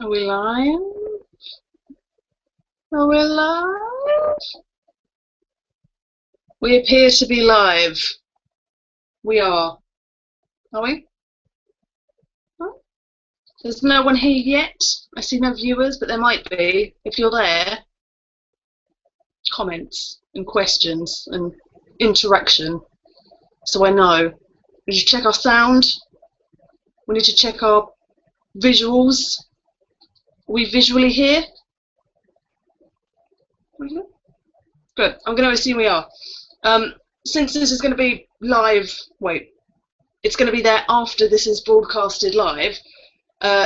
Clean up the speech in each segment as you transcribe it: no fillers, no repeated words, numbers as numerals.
Are we live? Are we live? We appear to be live. We are. Are we? Oh. There's no one here yet. I see no viewers, but there might be. If you're there, comments and questions and interaction, so I know. We need to check our sound. We need to check our visuals. Are we visually here? Good. I'm going to assume we are. Since this is going to be live, it's going to be there after this is broadcasted live.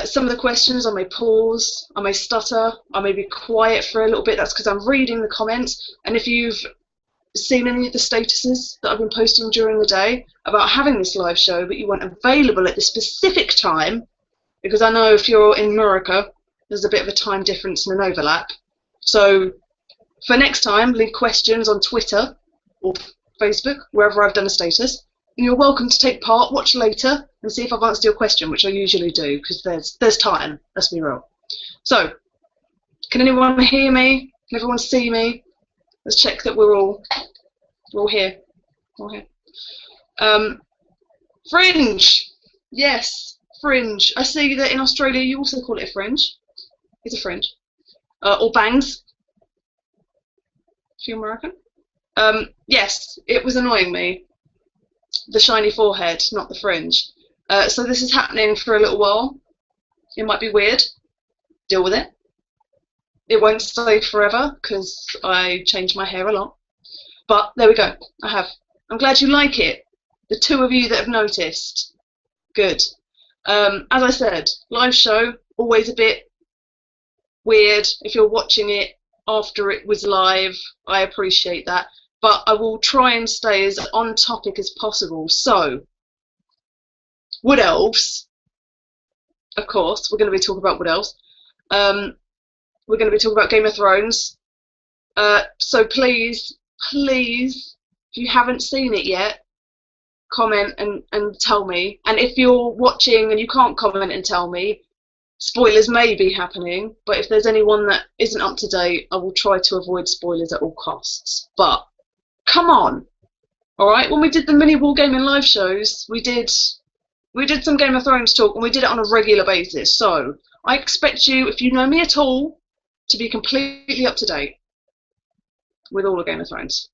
Some of the questions I may pause, I may stutter, I may be quiet for a little bit. That's because I'm reading the comments. And if you've seen any of the statuses that I've been posting during the day about having this live show, but you weren't available at the specific time, because I know if you're in America, there's a bit of a time difference and an overlap. So for next time, leave questions on Twitter or Facebook, wherever I've done a status. And you're welcome to take part, watch later, and see if I've answered your question, which I usually do, because there's time, let's be real. So, can anyone hear me? Can everyone see me? Let's check that we're all here. All here. Fringe! Yes, fringe. I see that in Australia you also call it a fringe. It's a fringe. Or bangs, if you're American. Yes, it was annoying me. The shiny forehead, not the fringe. So this is happening for a little while. It might be weird. Deal with it. It won't stay forever because I change my hair a lot. But there we go. I have. I'm glad you like it. The two of you that have noticed. Good. As I said, live show, always a bit weird. If you're watching it after it was live, I appreciate that. But I will try and stay as on topic as possible. So, Wood Elves, of course, we're going to be talking about Wood Elves. We're going to be talking about Game of Thrones. So please, if you haven't seen it yet, comment and tell me. And if you're watching and you can't comment and tell me, spoilers may be happening. But if there's anyone that isn't up to date, I will try to avoid spoilers at all costs. But come on, all right. When we did the mini wargaming live shows, we did some Game of Thrones talk, and we did it on a regular basis. So I expect you, if you know me at all, to be completely up to date with all of Game of Thrones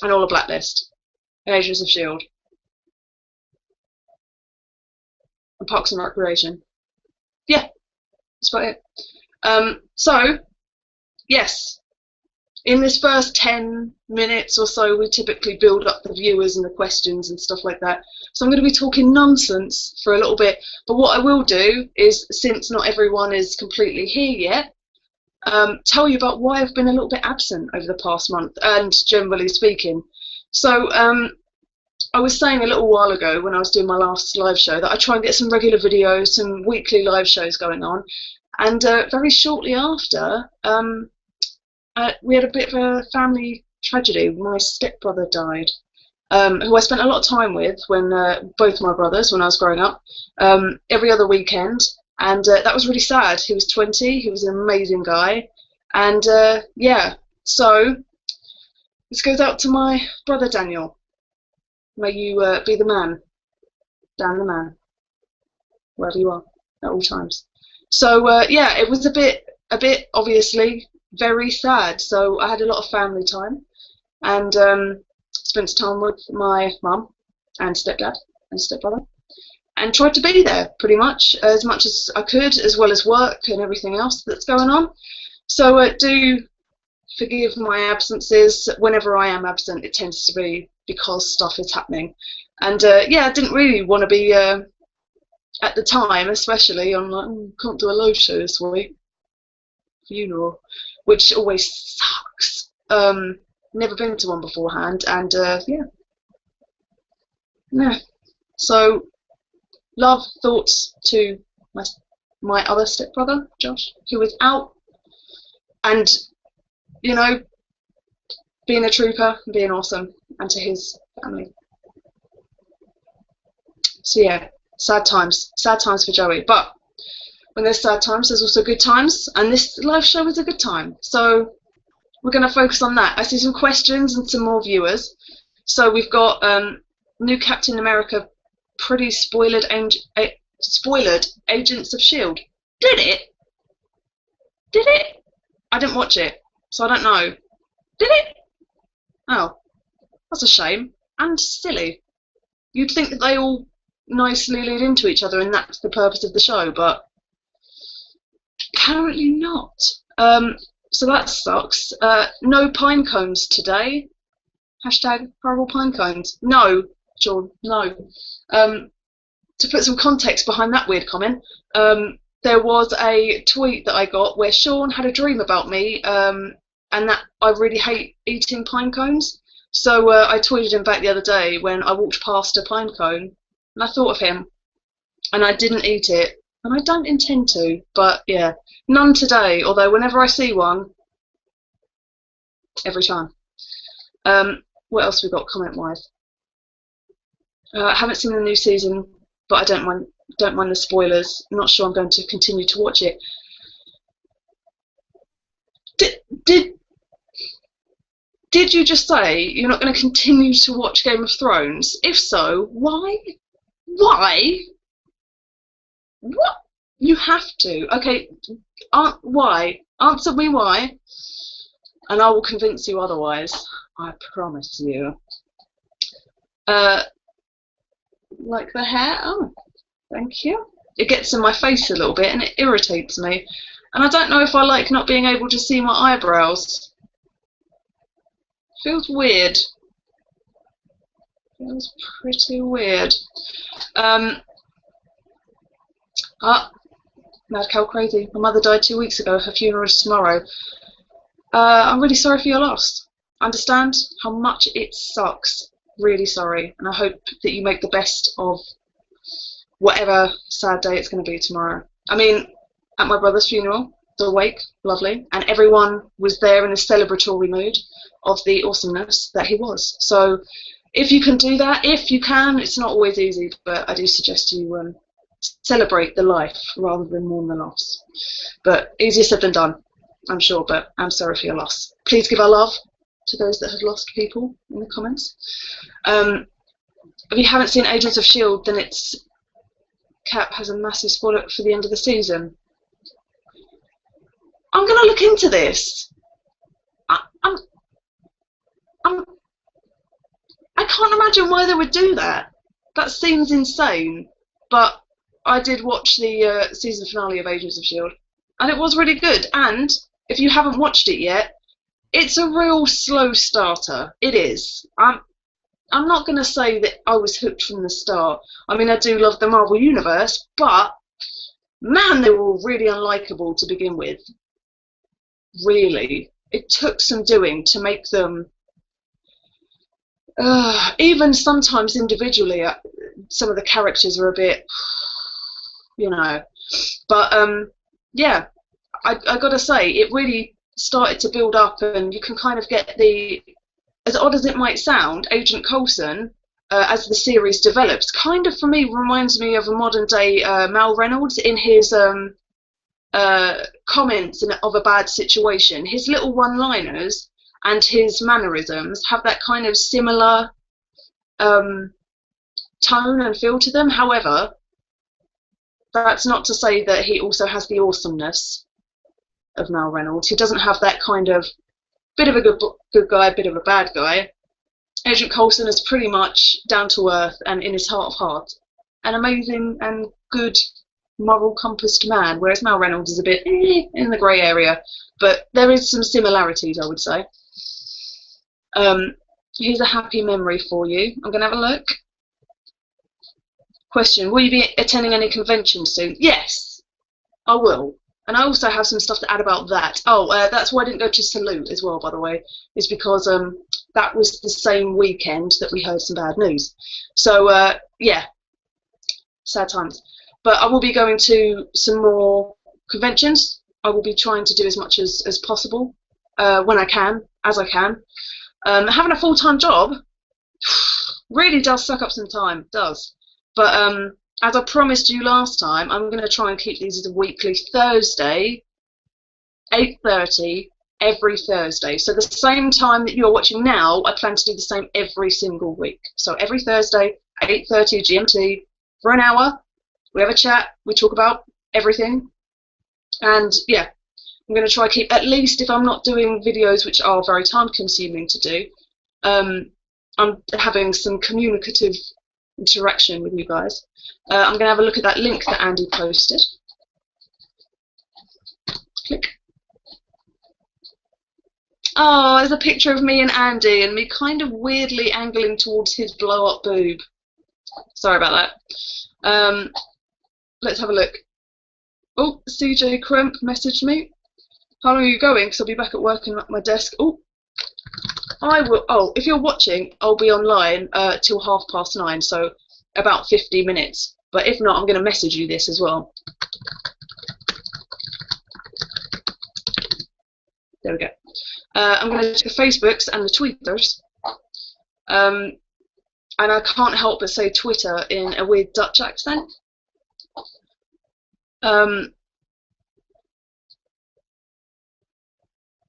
and all of Blacklist and Agents of S.H.I.E.L.D. and Parks and Recreation. Yeah, that's about it. So yes. In this first 10 minutes or so, we typically build up the viewers and the questions and stuff like that. So I'm going to be talking nonsense for a little bit. But what I will do is, since not everyone is completely here yet, tell you about why I've been a little bit absent over the past month, and generally speaking. So I was saying a little while ago when I was doing my last live show that I try and get some regular videos, some weekly live shows going on. And very shortly after, we had a bit of a family tragedy. My stepbrother died, who I spent a lot of time with when both my brothers, when I was growing up, every other weekend, and that was really sad. He was 20. He was an amazing guy, and yeah. So this goes out to my brother Daniel. May you be the man, Dan the man, wherever you are at all times. So yeah, it was a bit obviously very sad. So I had a lot of family time and spent time with my mum and stepdad and stepbrother, and tried to be there pretty much as I could, as well as work and everything else that's going on. So do forgive my absences. Whenever I am absent, it tends to be because stuff is happening. And yeah, I didn't really want to be at the time, especially on like, can't do a live show this week, funeral, which always sucks. Never been to one beforehand, and yeah. So love, thoughts to my other stepbrother Josh, who is out, and you know, being a trooper, being awesome, and to his family. So yeah, sad times for Joey. But when there's sad times, there's also good times, and this live show is a good time. So we're going to focus on that. I see some questions and some more viewers. So we've got new Captain America, pretty spoiled Agents of S.H.I.E.L.D. Did it? Did it? I didn't watch it, so I don't know. Did it? Oh, that's a shame. And silly. You'd think that they all nicely lead into each other and that's the purpose of the show, but apparently not. So that sucks. No pine cones today. Hashtag horrible pine cones. No, John, no. To put some context behind that weird comment, there was a tweet that I got where Sean had a dream about me, and that I really hate eating pine cones. So I tweeted him back the other day when I walked past a pine cone, and I thought of him, and I didn't eat it, and I don't intend to, but yeah, none today, although whenever I see one, every time. What else we got comment-wise? I haven't seen the new season, but I don't mind the spoilers. I'm not sure I'm going to continue to watch it. Did you just say you're not going to continue to watch Game of Thrones? If so, why? Why? What? You have to. Okay, why? Answer me why, and I will convince you otherwise. I promise you. Like the hair? Oh, thank you. It gets in my face a little bit and it irritates me. And I don't know if I like not being able to see my eyebrows. Feels weird. Feels pretty weird. Mad cow crazy. My mother died 2 weeks ago. Her funeral is tomorrow. I'm really sorry for your loss. I understand how much it sucks. Really sorry. And I hope that you make the best of whatever sad day it's going to be tomorrow. I mean, at my brother's funeral, the wake, lovely, and everyone was there in a celebratory mood of the awesomeness that he was. So if you can do that, if you can, it's not always easy, but I do suggest you celebrate the life rather than mourn the loss. But easier said than done, I'm sure, but I'm sorry for your loss. Please give our love to those that have lost people in the comments. If you haven't seen Agents of S.H.I.E.L.D., then it's Cap has a massive spoiler for the end of the season. I'm going to look into this. I can't imagine why they would do that. That seems insane. But I did watch the season finale of Agents of S.H.I.E.L.D. and it was really good. And if you haven't watched it yet, it's a real slow starter. It is. I'm not going to say that I was hooked from the start. I mean, I do love the Marvel Universe, but man, they were all really unlikable to begin with. Really. It took some doing to make them, even sometimes individually, some of the characters are a bit, you know. But, yeah, I got to say, it really started to build up, and you can kind of get the, as odd as it might sound, Agent Coulson, as the series develops, kind of for me reminds me of a modern day Mal Reynolds in his comments of a bad situation. His little one-liners and his mannerisms have that kind of similar tone and feel to them. However, that's not to say that he also has the awesomeness of Mal Reynolds. He doesn't have that kind of bit of a good guy, bit of a bad guy. Agent Coulson is pretty much down to earth and in his heart of hearts an amazing and good moral compassed man, whereas Mal Reynolds is a bit in the grey area, but there is some similarities, I would say. Here's a happy memory for you. I'm going to have a look. Question: will you be attending any conventions soon? Yes, I will. And I also have some stuff to add about that. Oh, that's why I didn't go to Salute as well, by the way, is because that was the same weekend that we heard some bad news. So, yeah, sad times. But I will be going to some more conventions. I will be trying to do as much as possible when I can, as I can. Having a full-time job really does suck up some time, does. But as I promised you last time, I'm going to try and keep these as a weekly Thursday, 8:30 every Thursday. So the same time that you're watching now, I plan to do the same every single week. So every Thursday, 8:30 GMT, for an hour, we have a chat, we talk about everything. And yeah, I'm going to try to keep, at least if I'm not doing videos which are very time consuming to do, I'm having some communicative interaction with you guys. I'm going to have a look at that link that Andy posted. Click. Oh, there's a picture of me and Andy, and me kind of weirdly angling towards his blow-up boob. Sorry about that. Let's have a look. Oh, CJ Crump messaged me. How long are you going? Because I'll be back at work and at my desk. Oh, I will. Oh, if you're watching, I'll be online till 9:30, so about 50 minutes. But if not, I'm going to message you this as well. There we go. I'm going to check the Facebooks and the Twitters. And I can't help but say Twitter in a weird Dutch accent.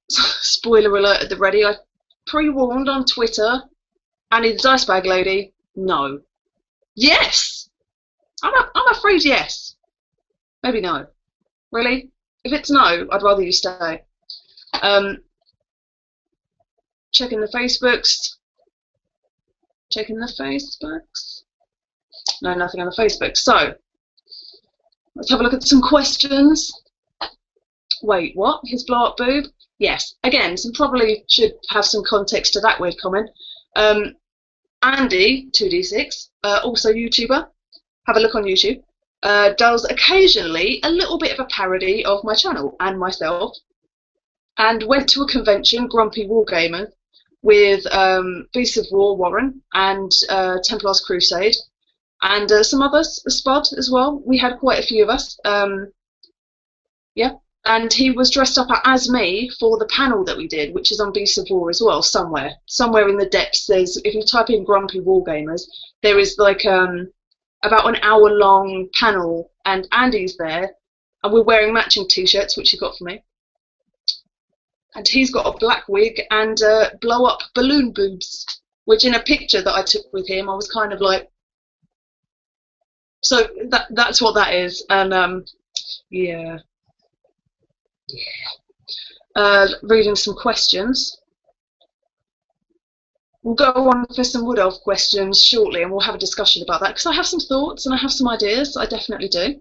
Spoiler alert at the ready. I pre-warned on Twitter. Annie the Dice Bag Lady. No. Yes! I'm afraid yes. Maybe no. Really? If it's no, I'd rather you stay. Checking the Facebooks. Checking the Facebooks. No, nothing on the Facebook. So, let's have a look at some questions. Wait, what? His blow-up boob? Yes. Again, some probably should have some context to that weird comment. Andy, 2D6, also YouTuber. Have a look on YouTube. Does occasionally a little bit of a parody of my channel and myself. And went to a convention, Grumpy Wargamer, with Beasts of War, Warren, and Templar's Crusade, and some others, Spud as well. We had quite a few of us. Yeah, and he was dressed up as me for the panel that we did, which is on Beasts of War as well, somewhere in the depths. There's, if you type in Grumpy Wargamers, there is like about an hour-long panel, and Andy's there, and we're wearing matching t-shirts, which he got for me. And he's got a black wig and blow-up balloon boobs, which in a picture that I took with him, I was kind of like, so that's what that is. And yeah. Reading some questions. We'll go on for some Wood Elf questions shortly, and we'll have a discussion about that, because I have some thoughts and I have some ideas. I definitely do.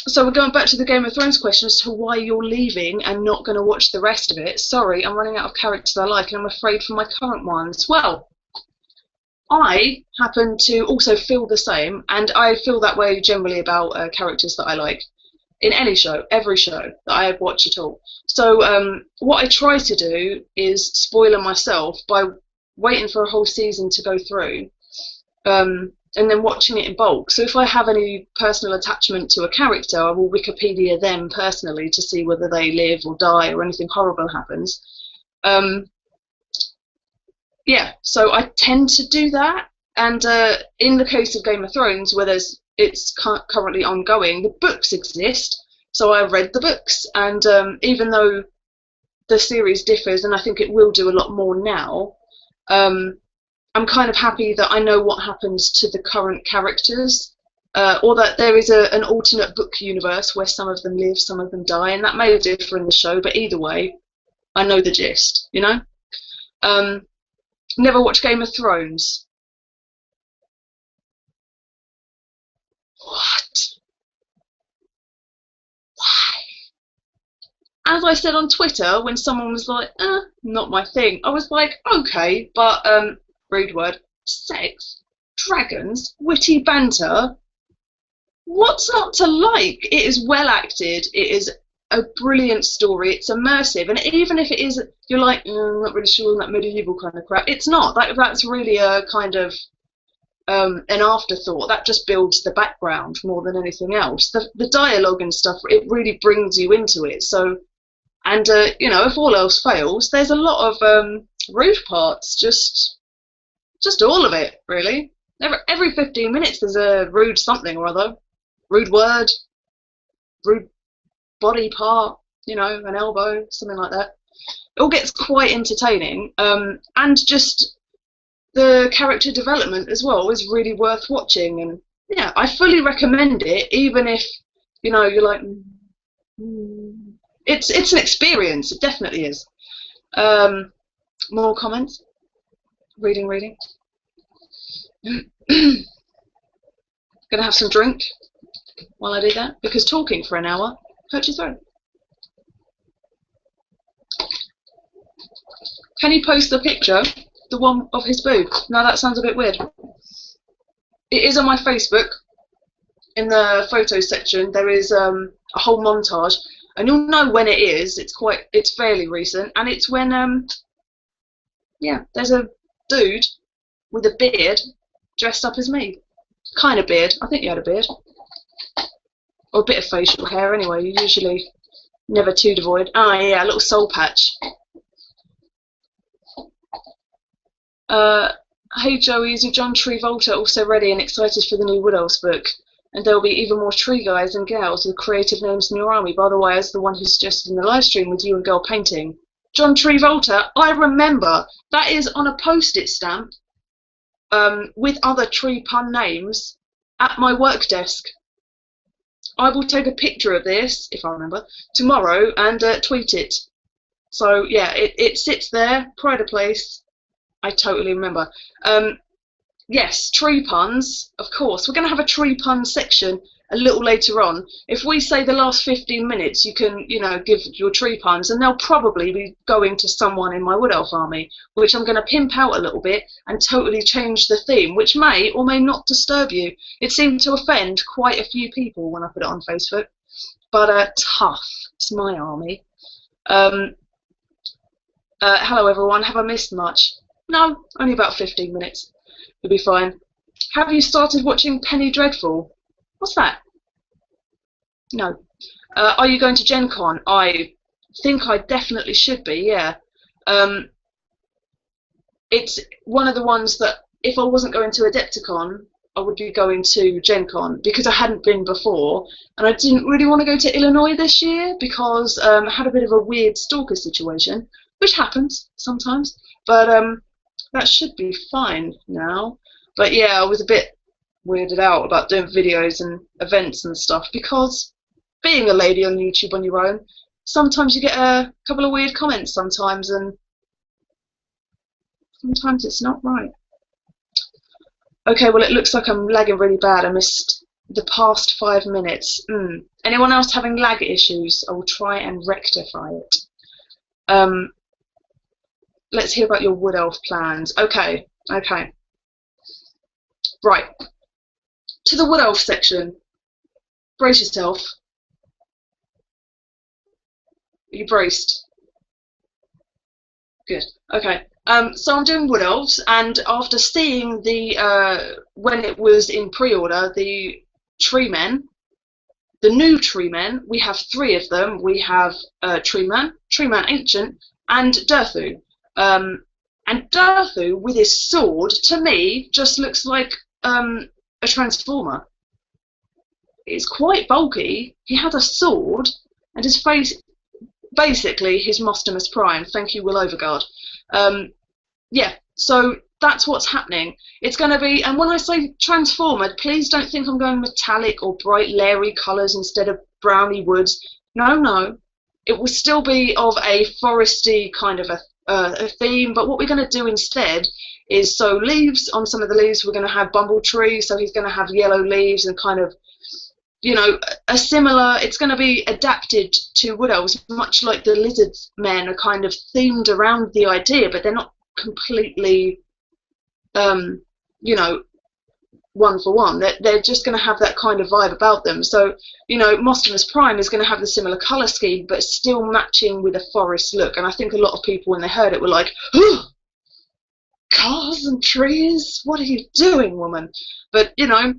So we're going back to the Game of Thrones question as to why you're leaving and not going to watch the rest of it. Sorry, I'm running out of characters I like, and I'm afraid for my current ones. Well, I happen to also feel the same, and I feel that way generally about characters that I like in any show, every show that I watch at all. So what I try to do is spoiler myself by waiting for a whole season to go through. And then watching it in bulk. So if I have any personal attachment to a character, I will Wikipedia them personally to see whether they live or die or anything horrible happens. Yeah, so I tend to do that. And in the case of Game of Thrones, where it's currently ongoing, the books exist. So I read the books, and even though the series differs, and I think it will do a lot more now, I'm kind of happy that I know what happens to the current characters, or that there is an alternate book universe where some of them live, some of them die, and that may differ in the show, but either way, I know the gist, you know? Never watched Game of Thrones. What? Why? As I said on Twitter, when someone was like, not my thing, I was like, okay, but, rude word, sex, dragons, witty banter, what's not to like? It is well acted, it is a brilliant story, it's immersive, and even if it is, you're like, I'm not really sure on that medieval kind of crap, it's not. That's really a kind of an afterthought. That just builds the background more than anything else. The dialogue and stuff, it really brings you into it. So, and you know, if all else fails, there's a lot of rude parts, just all of it, really. Every 15 minutes there's a rude something or other. Rude word, rude body part, you know, an elbow, something like that. It all gets quite entertaining, and just the character development as well is really worth watching. And yeah, I fully recommend it, even if, you know, you're like, it's an experience. It definitely is. More comments? Reading. Gonna have some drink while I do that, because talking for an hour hurts your throat. Can you post the picture, the one of his boob? No, that sounds a bit weird. It is on my Facebook. In the photos section, there is a whole montage, and you'll know when it is. It's fairly recent, and it's when yeah, there's a dude with a beard dressed up as me. Kind of beard. I think you had a beard. Or a bit of facial hair anyway. You're usually never too devoid. Oh yeah, a little soul patch. Hey Joey, is your John Travolta also ready and excited for the new Wood Elves book? And there will be even more tree guys and gals with creative names in your army. By the way, as the one who suggested in the live stream with you and girl painting. John Travolta, I remember. That is on a post-it stamp with other tree pun names at my work desk. I will take a picture of this, if I remember, tomorrow and tweet it. So yeah, it sits there, pride of place. I totally remember. Yes, tree puns, of course. We're going to have a tree pun section a little later on. If we say the last 15 minutes, you can, you know, give your tree puns, and they'll probably be going to someone in my Wood Elf army, which I'm going to pimp out a little bit and totally change the theme, which may or may not disturb you. It seemed to offend quite a few people when I put it on Facebook, but tough. It's my army. Hello everyone. Have I missed much? No, only about 15 minutes. You'll be fine. Have you started watching Penny Dreadful? What's that? No. Are you going to Gen Con? I think I definitely should be, yeah. It's one of the ones that if I wasn't going to Adepticon, I would be going to Gen Con, because I hadn't been before, and I didn't really want to go to Illinois this year because I had a bit of a weird stalker situation, which happens sometimes, but that should be fine now. But yeah, I was a bit weirded out about doing videos and events and stuff, because being a lady on YouTube on your own, sometimes you get a couple of weird comments sometimes, and sometimes it's not right. Okay, well it looks like I'm lagging really bad. I missed the past 5 minutes. Anyone else having lag issues? I will try and rectify it. Let's hear about your Wood Elf plans. Okay. Right. To the Wood Elf section. Brace yourself. Are you braced? Good. Okay. So I'm doing Wood Elves, and after seeing the when it was in pre-order, the Tree Men, the new Tree Men, we have 3 of them. We have Tree Man Ancient, and Durthu. And Durthu with his sword, to me, just looks like a transformer. It's quite bulky. He had a sword, and his face, basically his Mostimus Prime. Thank you, Will Overguard. Yeah, so that's what's happening. It's going to be, and when I say transformer, please don't think I'm going metallic or bright leery colours instead of browny woods. No. It will still be of a foresty kind of a theme, but what we're going to do instead is, so leaves, on some of the leaves we're going to have bumble tree, so he's going to have yellow leaves and kind of, you know, a similar, it's going to be adapted to Wood Elves, much like the Lizard Men are kind of themed around the idea, but they're not completely, you know, one for one. They're just going to have that kind of vibe about them. So, you know, Mostimus Prime is going to have the similar colour scheme, but still matching with a forest look. And I think a lot of people, when they heard it, were like, oh, cars and trees? What are you doing, woman? But, you know,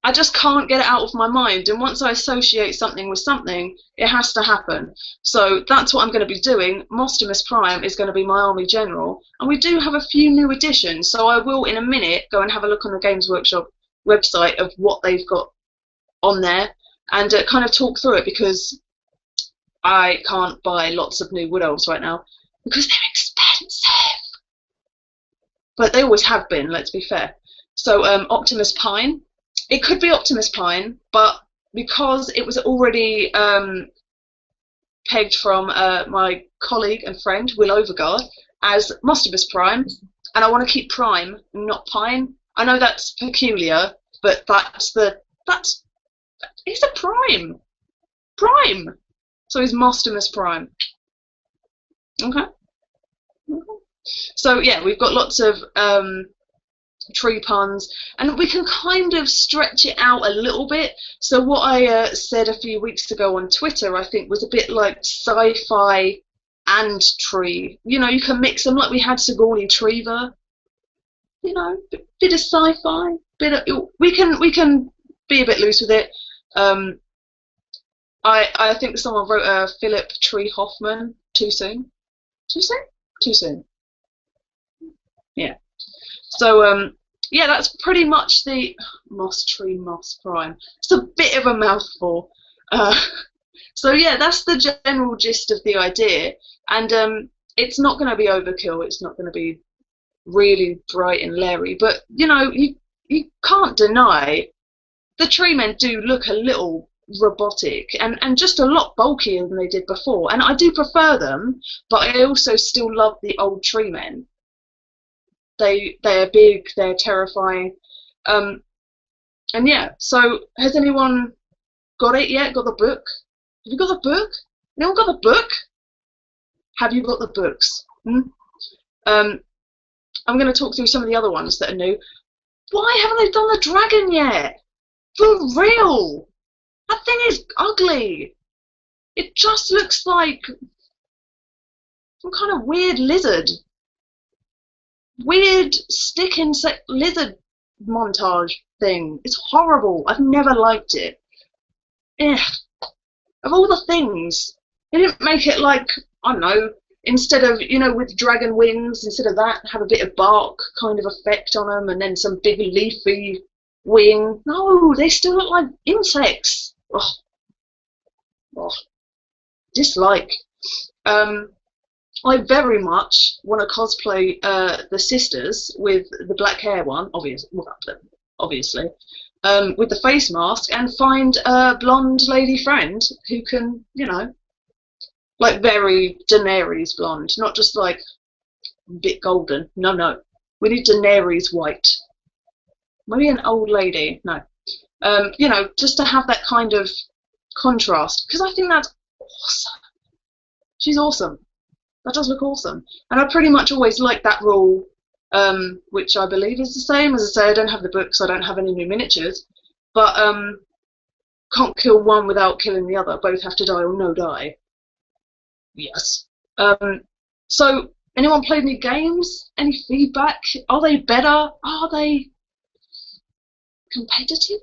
I just can't get it out of my mind, and once I associate something with something, it has to happen. So that's what I'm going to be doing. Mostimus Prime is going to be my army general, and we do have a few new additions, so I will in a minute go and have a look on the Games Workshop website of what they've got on there, and kind of talk through it, because I can't buy lots of new Wood Elves right now because they're expensive, but they always have been, let's be fair. So Optimus Pine. It could be Optimus Pine, but because it was already pegged from my colleague and friend Will Overguard as Mostimus Prime, and I want to keep Prime and not Pine. I know that's peculiar, but he's a Prime. So he's Mostimus Prime. Okay. So yeah, we've got lots of tree puns, and we can kind of stretch it out a little bit. So what I said a few weeks ago on Twitter, I think, was a bit like sci-fi and tree. You know, you can mix them like we had Sigourney Treva. You know, bit of sci-fi, we can be a bit loose with it. I think someone wrote Philip Tree Hoffman. Too soon? Too soon? Too soon. Yeah. So yeah, that's pretty much the Moss Prime. It's a bit of a mouthful. So yeah, that's the general gist of the idea, and it's not going to be overkill. It's not going to be really bright and leery, but you know, you can't deny the tree men do look a little robotic and just a lot bulkier than they did before, and I do prefer them, but I also still love the old tree men. They're big, they're terrifying, and yeah. So has anyone got it yet? Got the book? Have you got the book? Anyone got the book? Have you got the books? I'm going to talk through some of the other ones that are new. Why haven't they done the dragon yet? For real? That thing is ugly. It just looks like some kind of weird lizard. Weird stick insect lizard montage thing. It's horrible. I've never liked it. Ugh. Of all the things, they didn't make it like, I don't know, instead of, you know, with dragon wings, instead of that, have a bit of bark kind of effect on them, and then some big leafy wing. No, they still look like insects. Ugh. Ugh. Dislike. I very much want to cosplay the sisters with the black hair one, obviously, with the face mask, and find a blonde lady friend who can, you know, like very Daenerys blonde, not just like a bit golden. No, we need Daenerys white. Maybe an old lady. No, you know, just to have that kind of contrast, because I think that's awesome. She's awesome. That does look awesome, and I pretty much always like that rule, which I believe is the same. As I say, I don't have the book, so I don't have any new miniatures, but can't kill one without killing the other. Both have to die or no die. Yes. So, anyone played any games? Any feedback? Are they better? Are they competitive?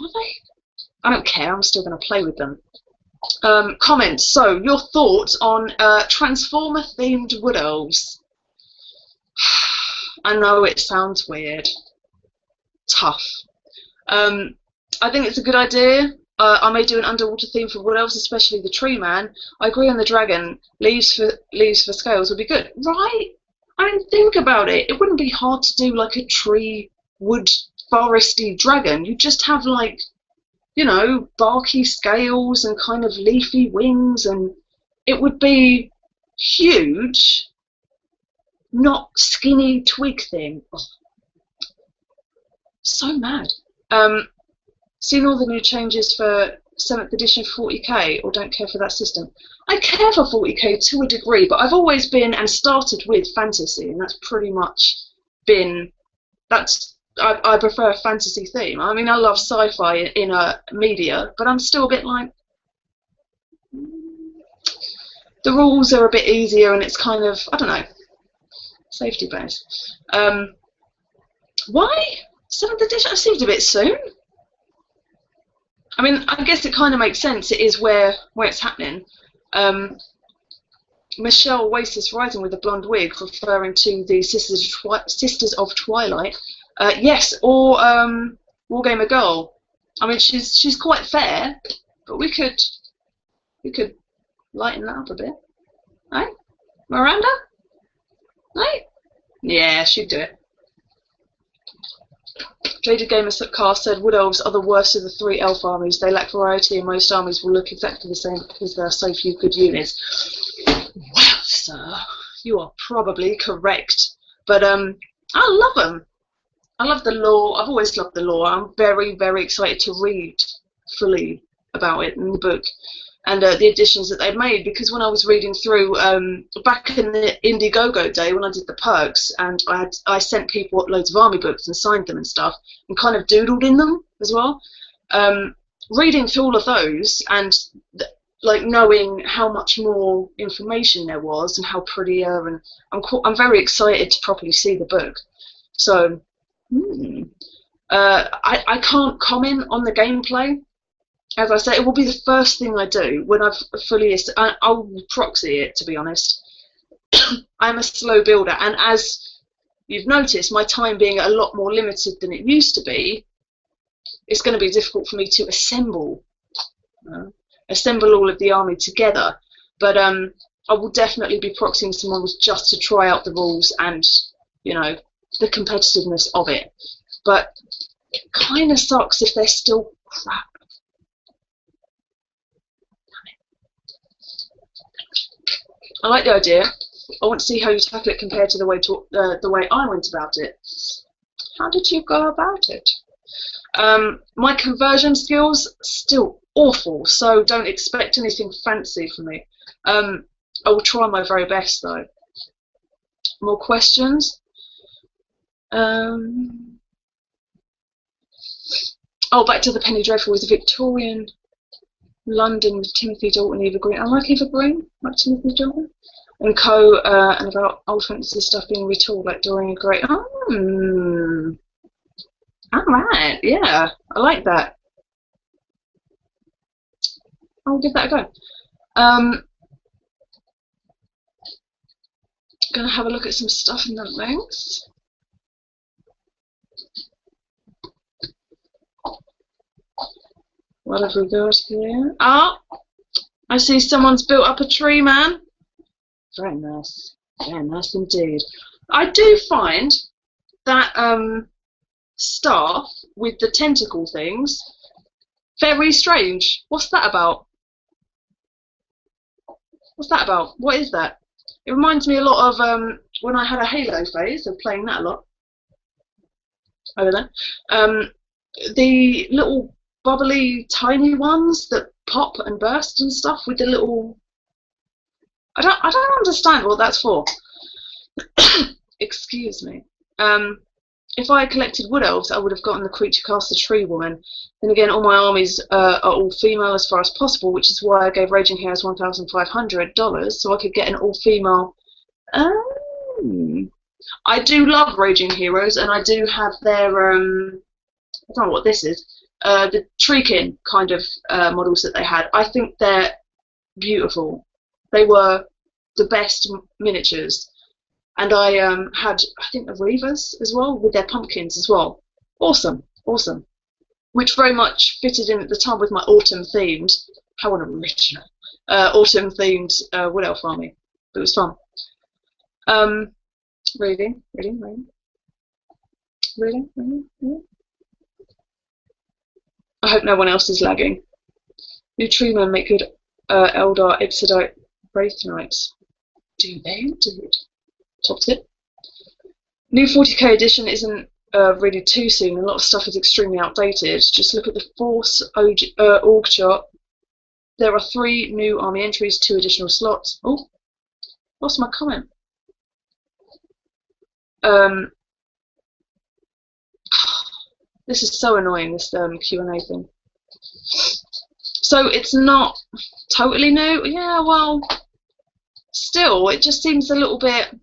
Are they? I don't care. I'm still going to play with them. Comments. So, your thoughts on Transformer-themed Wood Elves? I know it sounds weird. Tough. I think it's a good idea. I may do an underwater theme for Wood Elves, especially the Tree Man. I agree on the dragon. Leaves for scales would be good. Right? I didn't think about it. It wouldn't be hard to do like a tree, wood, foresty dragon. You just have like, you know, barky scales and kind of leafy wings, and it would be huge, not skinny twig thing. Oh. So mad. Seen all the new changes for 7th edition 40k, or don't care for that system? I care for 40k to a degree, but I've always been and started with fantasy, and that's pretty much been, I prefer a fantasy theme. I mean, I love sci-fi in a media, but I'm still a bit like, the rules are a bit easier, and it's kind of, I don't know, safety based. Why? 7th edition? That seems a bit soon. I mean, I guess it kind of makes sense. It is where it's happening. Michelle Oasis Rising with a blonde wig, referring to the Sisters of Twilight. Yes, or Wargamer Girl. I mean, she's quite fair, but we could lighten that up a bit. Right? Miranda? Right? Yeah, she'd do it. Jaded Gamer Cast said Wood Elves are the worst of the 3 elf armies. They lack variety and most armies will look exactly the same because there are so few good units. Well, sir, you are probably correct. But I love them. I love the lore. I've always loved the lore. I'm very, very excited to read fully about it in the book and the additions that they've made, because when I was reading through back in the Indiegogo day when I did the perks, and I sent people loads of army books and signed them and stuff and kind of doodled in them as well, reading through all of those and like knowing how much more information there was and how prettier, and I'm very excited to properly see the book. So I can't comment on the gameplay. As I say, it will be the first thing I do when I've fully. I'll proxy it, to be honest. I'm a slow builder, and as you've noticed, my time being a lot more limited than it used to be, it's going to be difficult for me to assemble all of the army together. But I will definitely be proxying some models just to try out the rules and, you know, the competitiveness of it. But it kind of sucks if they're still crap. I like the idea. I want to see how you tackle it compared to the way I went about it. How did you go about it? My conversion skills still awful, so don't expect anything fancy from me. I will try my very best though. More questions? Oh, back to the Penny Dreadful with the Victorian London with Timothy Dalton, Eva Green. I like Eva Green, like Timothy Dalton. And and about old fantasy stuff being retooled, like Dorian Gray. Alright, yeah, I like that. I'll give that a go. Gonna have a look at some stuff in the links. What have we got here? Ah, I see someone's built up a tree, man. Very nice indeed. I do find that staff with the tentacle things very strange. What's that about? What's that about? What is that? It reminds me a lot of when I had a Halo phase of playing that a lot. Over there. The little bubbly tiny ones that pop and burst and stuff with the little. I don't understand what that's for. Excuse me. If I had collected wood elves, I would have gotten the creature caster tree woman. Then again, all my armies are all female as far as possible, which is why I gave Raging Heroes $1,500 so I could get an all-female. I do love Raging Heroes, and I do have their I don't know what this is. The Treekin kind of models that they had. I think they're beautiful. They were the best miniatures. And I had, I think, the Reavers as well, with their pumpkins as well. Awesome, awesome. Which very much fitted in at the time with my autumn-themed, how unoriginal, autumn-themed Wood Elf army. It was fun. Reading. I hope no one else is lagging. New treemen make good Eldar Ipsodite Wraith Knights. Do they indeed? Top tip. New 40k edition isn't really too soon. A lot of stuff is extremely outdated. Just look at the Force org chart. There are 3 new army entries, 2 additional slots. Oh, lost my comment. This is so annoying, this Q&A thing. So it's not totally new. Yeah, well, still, it just seems a little bit.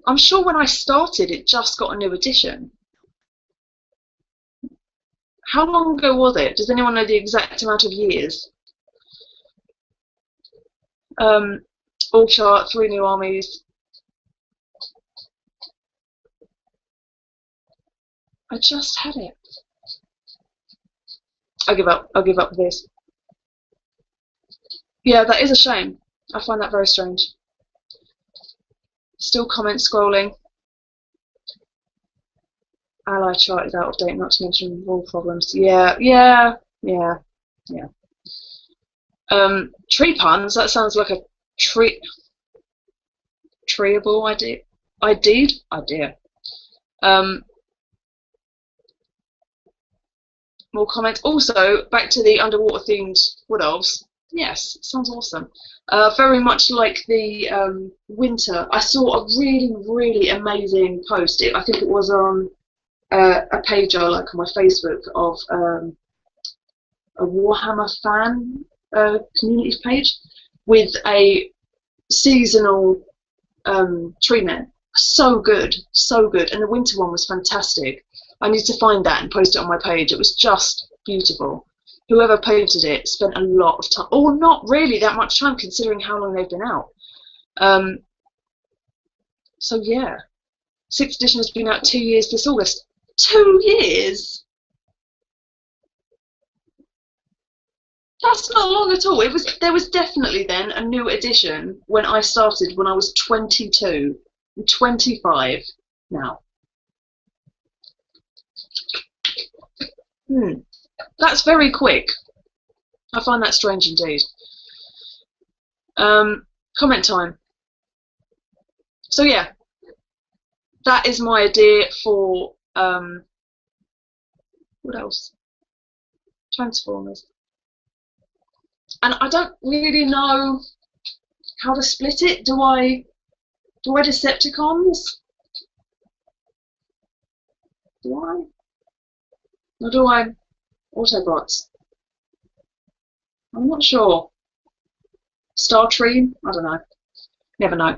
I'm sure when I started, it just got a new edition. How long ago was it? Does anyone know the exact amount of years? All chart, 3 new armies. I just had it. I give up. I'll give up with this. Yeah, that is a shame. I find that very strange. Still comment scrolling. Ally chart is out of date, not to mention wall problems. Yeah. Tree puns, that sounds like a treeable idea. Idea. More comments. Also, back to the underwater themed wood elves. Yes, sounds awesome. Very much like the winter. I saw a really amazing post. I think it was on a page I like on my Facebook of a Warhammer fan community page with a seasonal tree man. So good, and the winter one was fantastic. I need to find that and post it on my page. It was just beautiful. Whoever painted it spent a lot of time, or not really that much time considering how long they've been out. So yeah, 6th edition has been out 2 years this August. 2 years? That's not long at all. There was definitely then a new edition when I started when I was 22. I'm 25 now. That's very quick. I find that strange indeed. Comment time. So yeah, that is my idea for what else? Transformers. And I don't really know how to split it. Do I Decepticons? Do I? Or do I Autobots? I'm not sure. Star Tree? I don't know. Never know.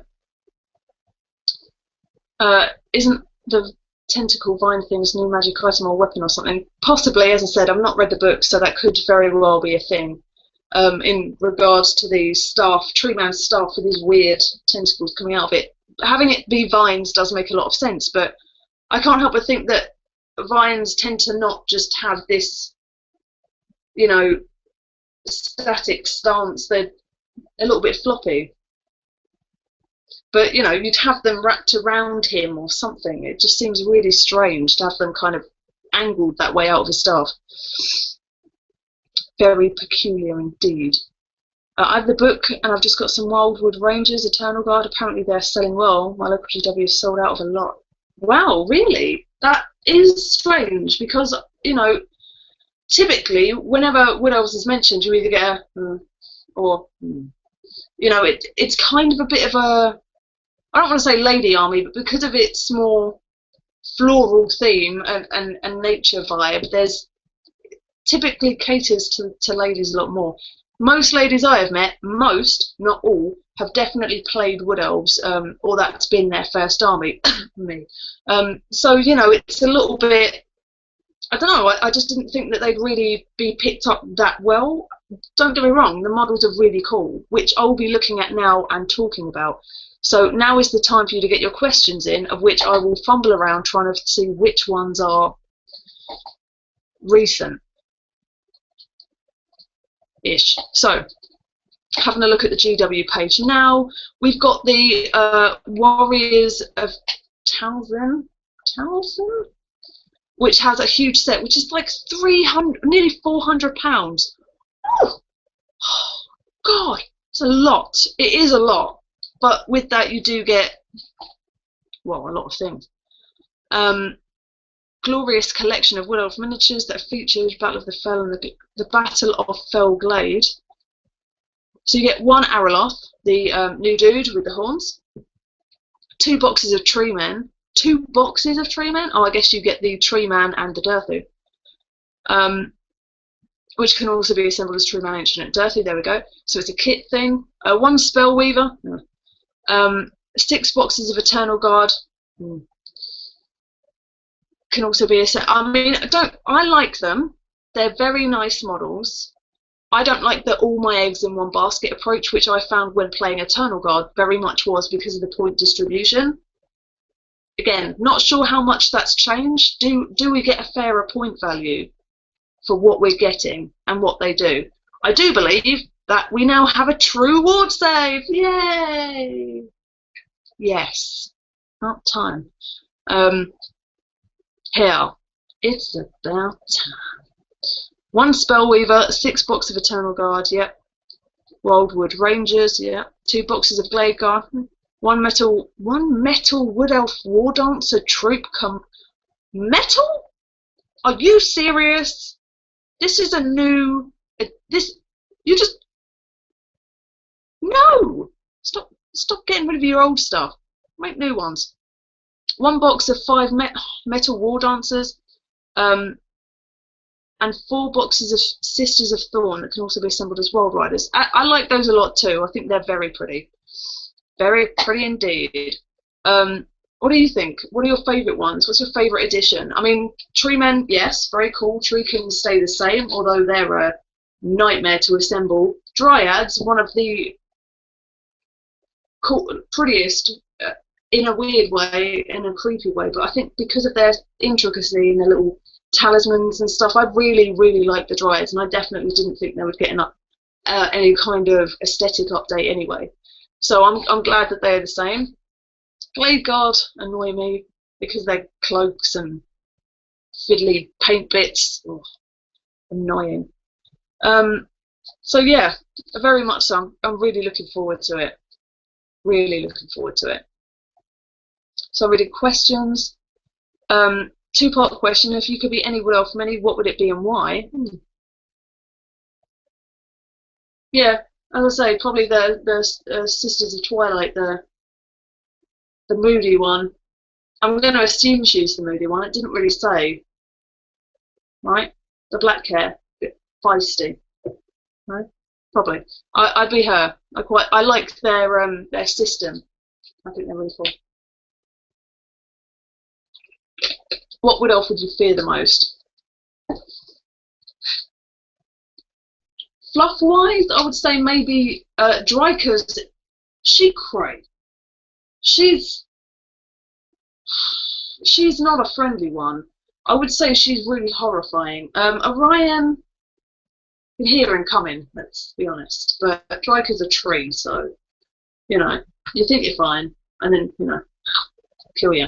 Isn't the tentacle vine thing's new magic item or weapon or something? Possibly, as I said, I've not read the book, so that could very well be a thing. In regards to the staff, tree man's staff with these weird tentacles coming out of it. Having it be vines does make a lot of sense, but I can't help but think that vines tend to not just have this, you know, static stance. They're a little bit floppy. But, you know, you'd have them wrapped around him or something. It just seems really strange to have them kind of angled that way out of his staff. Very peculiar indeed. I have the book, and I've just got some Wildwood Rangers, Eternal Guard. Apparently they're selling well. My local GW is sold out of a lot. Wow, really? That is strange, because, you know, typically, whenever Wood Elves is mentioned, you either get a or, you know, it's kind of a bit of a, I don't want to say lady army, but because of its more floral theme and nature vibe, there's typically caters to ladies a lot more. Most ladies I have met, most, not all, have definitely played Wood Elves, or that's been their first army. Me. So, you know, it's a little bit, I don't know, I just didn't think that they'd really be picked up that well. Don't get me wrong, the models are really cool, which I'll be looking at now and talking about. So now is the time for you to get your questions in, of which I will fumble around trying to see which ones are recent-ish. So, having a look at the GW page now, we've got the Warriors of Talzin, which has a huge set, which is like 300, nearly £400. Oh, God, it's a lot. It is a lot, but with that you do get, well, a lot of things. Glorious collection of Wood Elf miniatures that features Battle of the Fell and the Battle of Fell Glade. So you get one Araloth, the new dude with the horns, 2 boxes of Tree Men. 2 boxes of Tree Men? Oh, I guess you get the Tree Man and the Dirthu. Which can also be assembled as Tree Man, Ancient, and Dirthu. There we go. So it's a kit thing. 1 Spell Weaver. 6 boxes of Eternal Guard. Can also be a set. I mean, I like them. They're very nice models. I don't like the all my eggs in one basket approach, which I found when playing Eternal Guard very much was because of the point distribution. Again, not sure how much that's changed. Do we get a fairer point value for what we're getting and what they do? I do believe that we now have a true ward save. Yay! Yes. About time. Here. It's about time. 1 Spellweaver, 6 boxes of Eternal Guard, yep. Wildwood Rangers, yep. 2 boxes of Glade Guard. 1 metal Wood Elf War Dancer troop metal? Are you serious? This is a new you just no! Stop getting rid of your old stuff. Make new ones. 1 box of 5 metal War Dancers. And 4 boxes of Sisters of Thorn that can also be assembled as World Riders. I like those a lot too. I think they're very pretty. Very pretty indeed. What do you think? What are your favourite ones? What's your favourite edition? I mean, Tree Men, yes, very cool. Tree Kings stay the same, although they're a nightmare to assemble. Dryads, one of the prettiest, in a weird way, in a creepy way, but I think because of their intricacy and their little talismans and stuff, I really, really like the Dryads, and I definitely didn't think they would get any kind of aesthetic update anyway. So I'm glad that they're the same. Glade Guard annoy me because they're cloaks and fiddly paint bits. Ugh, annoying. So yeah, very much so. I'm really looking forward to it. Really looking forward to it. So we did questions. 2-part question. If you could be any wood elf from any, what would it be and why? Yeah, as I say, probably the Sisters of Twilight, the moody one. I'm going to assume she's the moody one. It didn't really say. Right? The black hair, a bit feisty. Right? Probably. I'd be her. I like their system. I think they're really cool. What wood elf would you fear the most? Fluff-wise, I would say maybe Dryker's She-Cray. She's not a friendly one. I would say she's really horrifying. Orion, you can hear him coming, let's be honest. But Dryker's a tree, so, you know, you think you're fine, and then, you know, kill you.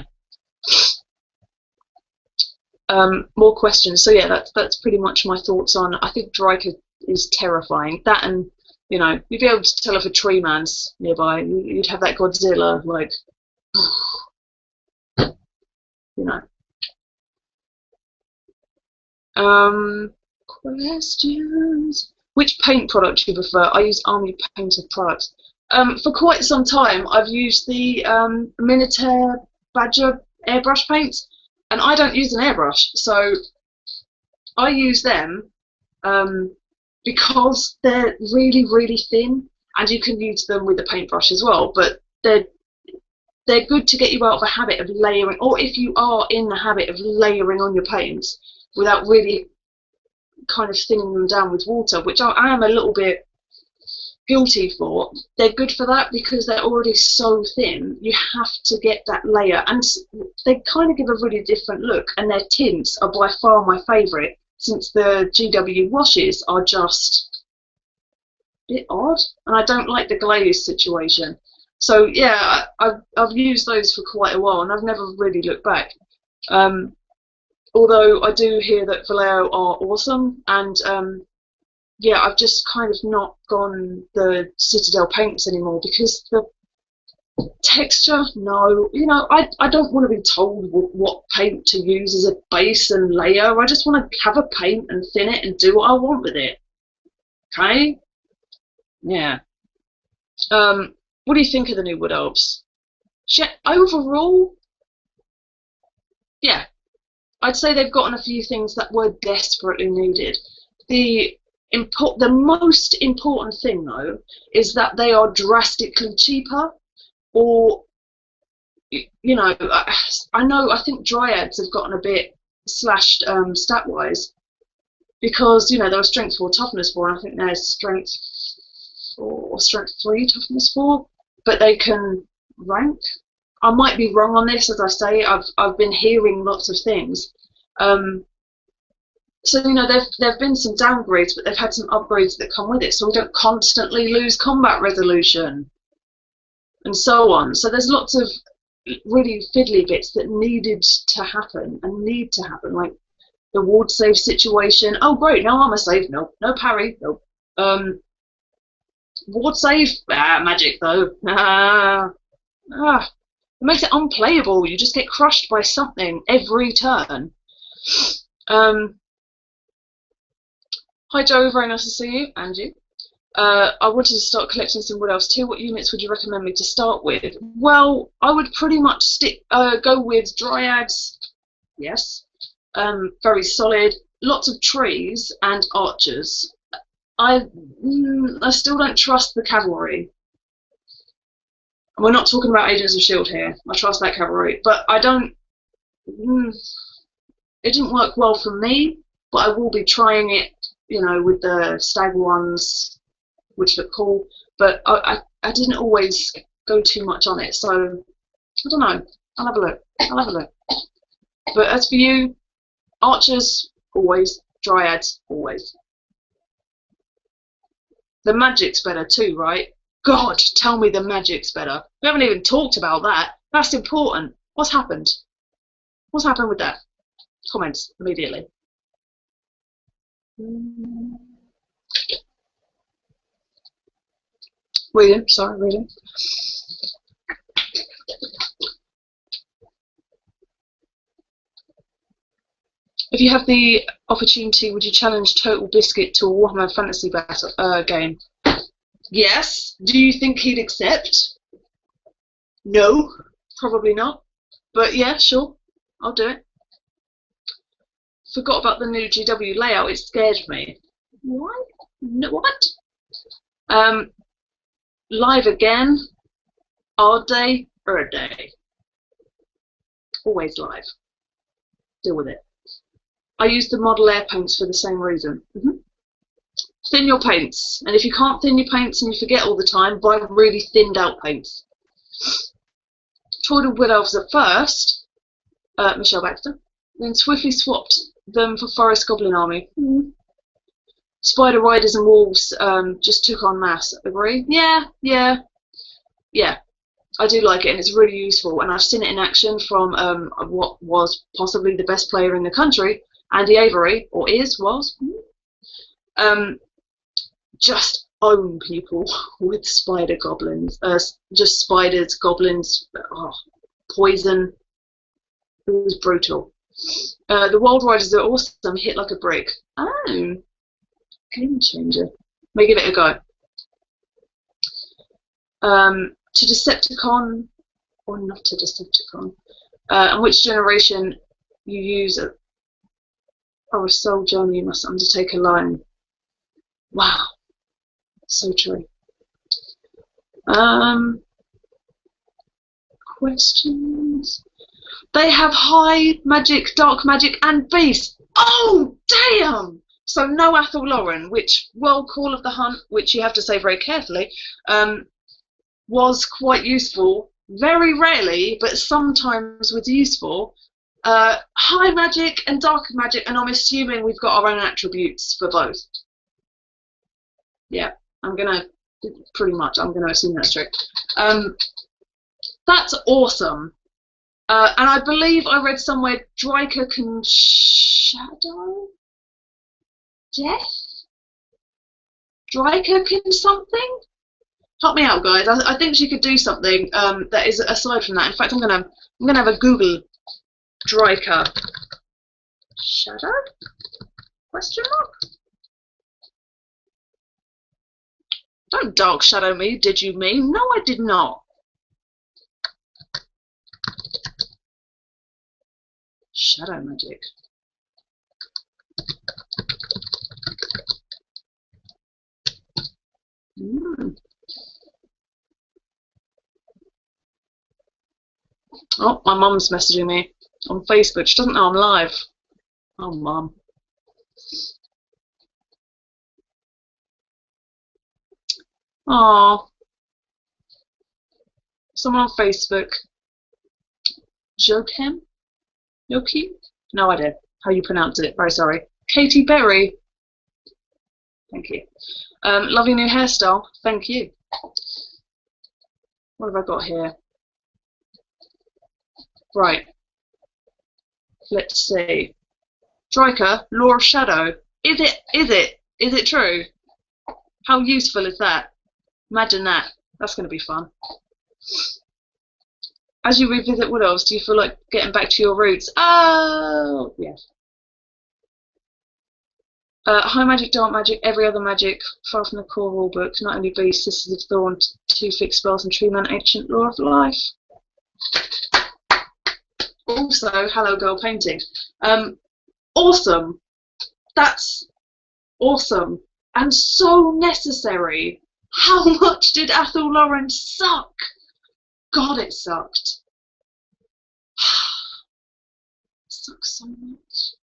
More questions. So yeah, that's pretty much my thoughts on. I think Dryker is terrifying. That, and you know, you'd be able to tell if a tree man's nearby. You'd have that Godzilla, like, you know. Questions. Which paint product do you prefer? I use Army Painter products. For quite some time, I've used the Minotaur Badger airbrush paints. And I don't use an airbrush, so I use them because they're really, really thin, and you can use them with a paintbrush as well. But they're good to get you out of the habit of layering, or if you are in the habit of layering on your paints without really kind of thinning them down with water, which I am a little bit guilty for. They're good for that because they're already so thin. You have to get that layer, and they kind of give a really different look, and their tints are by far my favourite, since the GW washes are just a bit odd, and I don't like the glaze situation. So yeah, I've used those for quite a while, and I've never really looked back. Although I do hear that Vallejo are awesome, and yeah, I've just kind of not gone the Citadel paints anymore because the texture, no. You know, I don't want to be told what paint to use as a base and layer. I just want to have a paint and thin it and do what I want with it. Okay? Yeah. What do you think of the new Wood Elves? Overall, yeah, I'd say they've gotten a few things that were desperately needed. The most important thing, though, is that they are drastically cheaper, or you know, I think dryads have gotten a bit slashed stat wise, because you know there was strength 4, toughness 4, and I think there's strength 4 or strength 3, toughness 4, but they can rank. I might be wrong on this, as I say. I've been hearing lots of things. So you know there've been some downgrades, but they've had some upgrades that come with it, so we don't constantly lose combat resolution and so on. So there's lots of really fiddly bits that needed to happen and need to happen, like the ward save situation. Oh great, no armor save, no parry, no. Ward save, magic though. It makes it unplayable. You just get crushed by something every turn. Hi Joey, very nice to see you, and you. I wanted to start collecting some Wood Elves too. What units would you recommend me to start with? Well, I would pretty much go with Dryads, yes, very solid, lots of trees and archers. I still don't trust the cavalry. And we're not talking about Agents of S.H.I.E.L.D. here. I trust that cavalry, but I don't. It didn't work well for me, but I will be trying it, you know, with the stag ones, which look cool, but I didn't always go too much on it, so I don't know. I'll have a look. But as for you, archers, always. Dryads, always. The magic's better too, right? God, tell me the magic's better. We haven't even talked about that. That's important. What's happened? What's happened with that? Comments immediately. Reading, sorry, reading. If you have the opportunity, would you challenge Total Biscuit to a Warhammer Fantasy battle game? Yes. Do you think he'd accept? No, probably not. But yeah, sure, I'll do it. Forgot about the new GW layout. It scared me. What? No, what? Live again. Odd day or a day. Always live. Deal with it. I use the model air paints for the same reason. Thin your paints, and if you can't thin your paints and you forget all the time, buy really thinned out paints. Toyed with Wood Elves at first, Michelle Baxter, then swiftly swapped them for Forest Goblin Army. Spider Riders and Wolves just took on mass. Agree? Yeah. I do like it, and it's really useful, and I've seen it in action from what was possibly the best player in the country, Andy Avery, or was. Just own people with spider goblins. Just spiders, goblins, poison. It was brutal. The Wild Riders are awesome, hit like a brick. Oh, game changer. May give it a go. To Decepticon, or not a Decepticon, and which generation you use a soul journey you must undertake alone. Wow, so true. Questions? They have high magic, dark magic, and beast. Oh, damn! So no Athel Lauren, which World Call of the Hunt, which you have to say very carefully, was quite useful. Very rarely, but sometimes was useful. High magic and dark magic, and I'm assuming we've got our own attributes for both. Yeah, I'm gonna assume that's true. That's awesome. And I believe I read somewhere Dryker can shadow death? Dryker can something? Help me out, guys. I think she could do something that is aside from that. In fact, I'm gonna have a Google Dryker shadow? Question mark? Don't dark shadow me, did you mean? No, I did not. Shadow magic. Oh, my mum's messaging me on Facebook. She doesn't know I'm live. Oh, mum. Oh, someone on Facebook. Jokem? Yoki? No idea how you pronounce it. Very sorry. Katie Berry. Thank you. Lovely new hairstyle. Thank you. What have I got here? Right. Let's see. Striker, Law of Shadow. Is it true? How useful is that? Imagine that. That's going to be fun. As you revisit Wood Elves, do you feel like getting back to your roots? Oh, yes. High magic, dark magic, every other magic, far from the core rulebook, not only Beast, Sisters of Thorn, 2 fixed spells, and True Man, Ancient Law of Life. Also, Hello Girl painting. Awesome. That's awesome. And so necessary. How much did Athel Lawrence suck? God, it sucked. It sucks so much.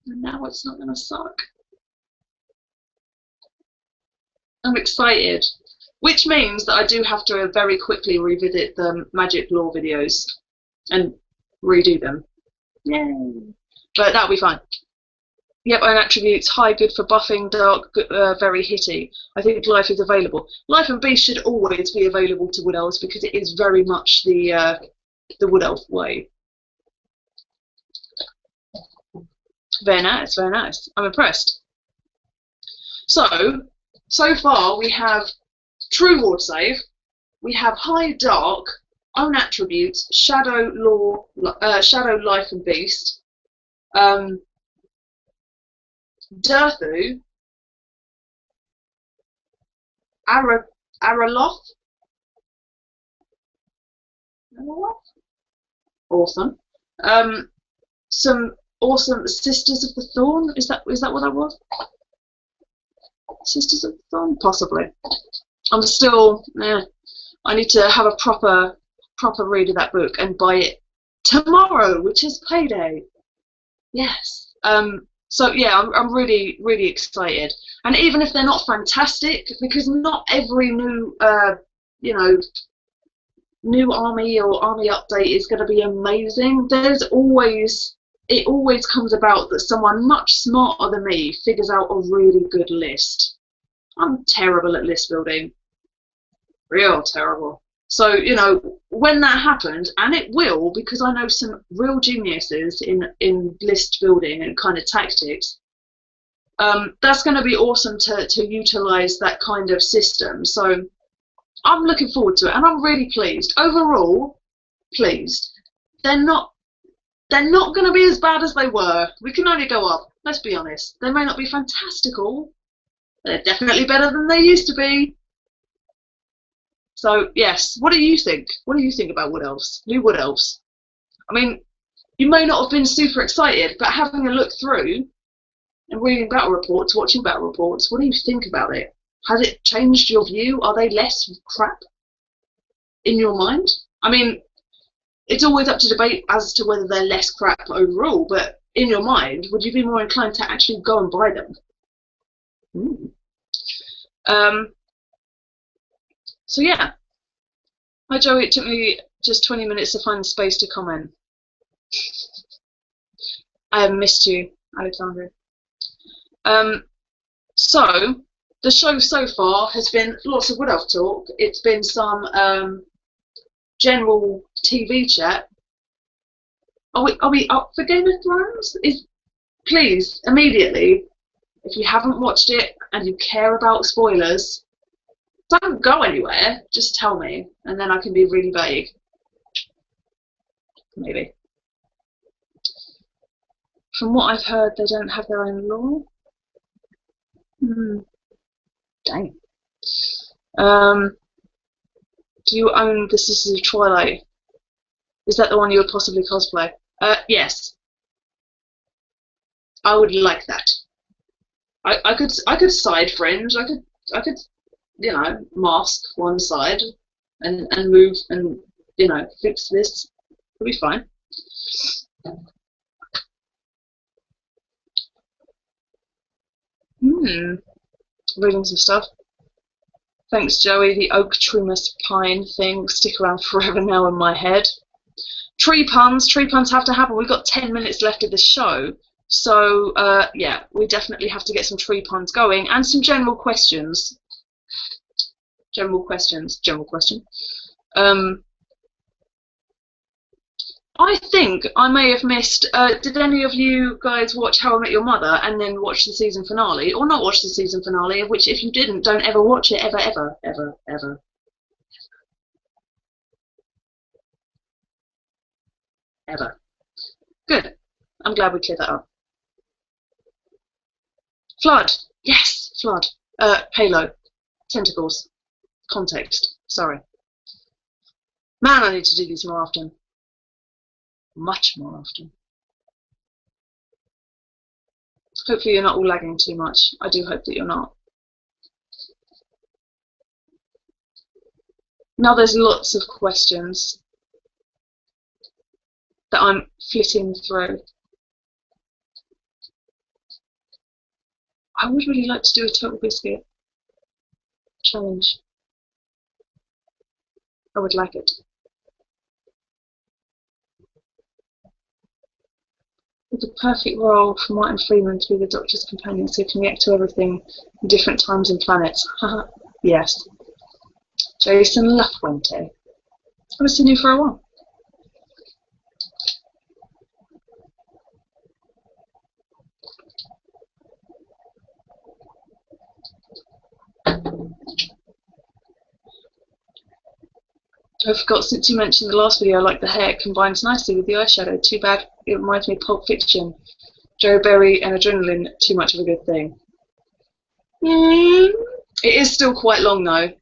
And now it's not going to suck. I'm excited. Which means that I do have to very quickly revisit the Magic Law videos and redo them. Yay! But that'll be fine. Yep, own attributes, high, good for buffing, dark, good, very hitty. I think life is available. Life and Beast should always be available to Wood Elves because it is very much the Wood Elf way. Very nice, very nice. I'm impressed. So far we have True Ward Save, we have High Dark, Own Attributes, Shadow Law, Shadow Life and Beast, Durthu, Araloth. Awesome. Some awesome Sisters of the Thorn. Is that what that was? Sisters of the Thorn? Possibly. I'm still. I need to have a proper read of that book and buy it tomorrow, which is payday. Yes. So yeah, I'm really excited. And even if they're not fantastic, because not every new new army or army update is going to be amazing. It always comes about that someone much smarter than me figures out a really good list. I'm terrible at list building. Real terrible. So, when that happens, and it will, because I know some real geniuses in list building and kind of tactics, that's going to be awesome to utilise that kind of system. So I'm looking forward to it, and I'm really pleased. Overall, pleased. They're not going to be as bad as they were. We can only go up. Let's be honest. They may not be fantastical. They're definitely better than they used to be. So yes, what do you think? What do you think about Wood Elves? New Wood Elves. I mean, you may not have been super excited, but having a look through and reading battle reports, watching battle reports, what do you think about it? Has it changed your view? Are they less crap in your mind? I mean, it's always up to debate as to whether they're less crap overall, but in your mind, would you be more inclined to actually go and buy them? So yeah. Hi Joey, it took me just 20 minutes to find the space to comment. I have missed you, Alexandra. So the show so far has been lots of Wood Elf talk. It's been some general TV chat. Are we up for Game of Thrones? Please, immediately, if you haven't watched it and you care about spoilers, don't go anywhere, just tell me, and then I can be really vague. Maybe. From what I've heard, they don't have their own law. Dang. Do you own the Sisters of Twilight? Is that the one you would possibly cosplay? Yes. I would like that. I could side fringe. I could mask one side and move and you know, fix this. It'll be fine. Reading some stuff. Thanks, Joey. The oak trimmers pine thing will stick around forever now in my head. Tree puns have to happen. We've got 10 minutes left of the show. So, yeah, we definitely have to get some tree puns going and some general questions. General question. I think I may have missed. Did any of you guys watch How I Met Your Mother and then watch the season finale, or not watch the season finale? Which, if you didn't, don't ever watch it, ever, ever, ever, ever. Ever. Good. I'm glad we cleared that up. Flood. Yes, flood. Halo. Tentacles. Context. Sorry. Man, I need to do these more often. Much more often. Hopefully you're not all lagging too much. I do hope that you're not. Now there's lots of questions that I'm flitting through. I would really like to do a Total Biscuit challenge. I would like it. It's a perfect role for Martin Freeman to be the Doctor's companion so he can react to everything in different times and planets. Haha, yes. Jason Lafuente. I haven't seen you for a while. I forgot, since you mentioned the last video, I like the hair. It combines nicely with the eyeshadow. Too bad it reminds me of Pulp Fiction. JoeyBerry and adrenaline, too much of a good thing. It is still quite long though.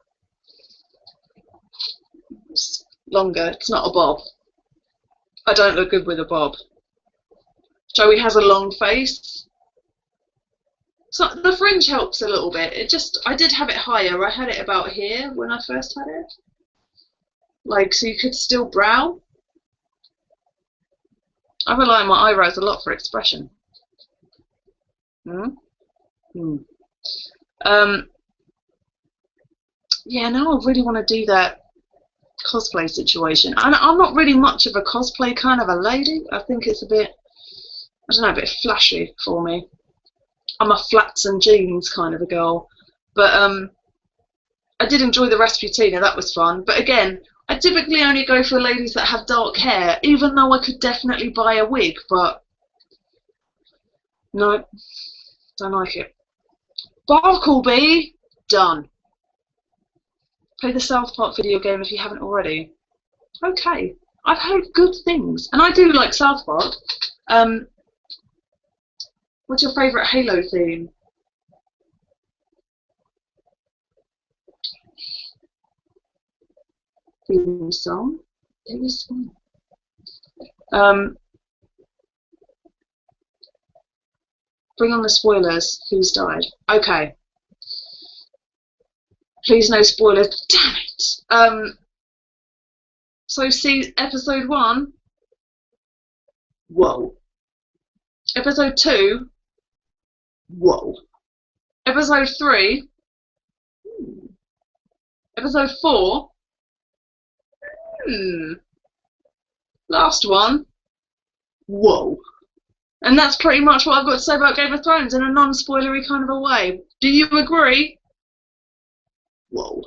It's longer. It's not a bob. I don't look good with a bob. Joey has a long face. So the fringe helps a little bit. I did have it higher. I had it about here when I first had it. Like, so you could still brow. I rely on my eyebrows a lot for expression. Yeah, now I really want to do that cosplay situation. And I'm not really much of a cosplay kind of a lady. I think it's a bit, I don't know, a bit flashy for me. I'm a flats and jeans kind of a girl. But I did enjoy the Rasputina, that was fun. But again, I typically only go for ladies that have dark hair, even though I could definitely buy a wig, but no, don't like it. Barkleby, done. Play the South Park video game if you haven't already. Okay, I've heard good things, and I do like South Park. What's your favourite Halo theme? Theme song? There is one. Bring on the spoilers. Who's died? Okay. Please no spoilers. Damn it. So see episode 1. Whoa. Episode 2. Whoa. Episode 3. Episode 4. Last one. Whoa. And that's pretty much what I've got to say about Game of Thrones in a non-spoilery kind of a way. Do you agree? Whoa.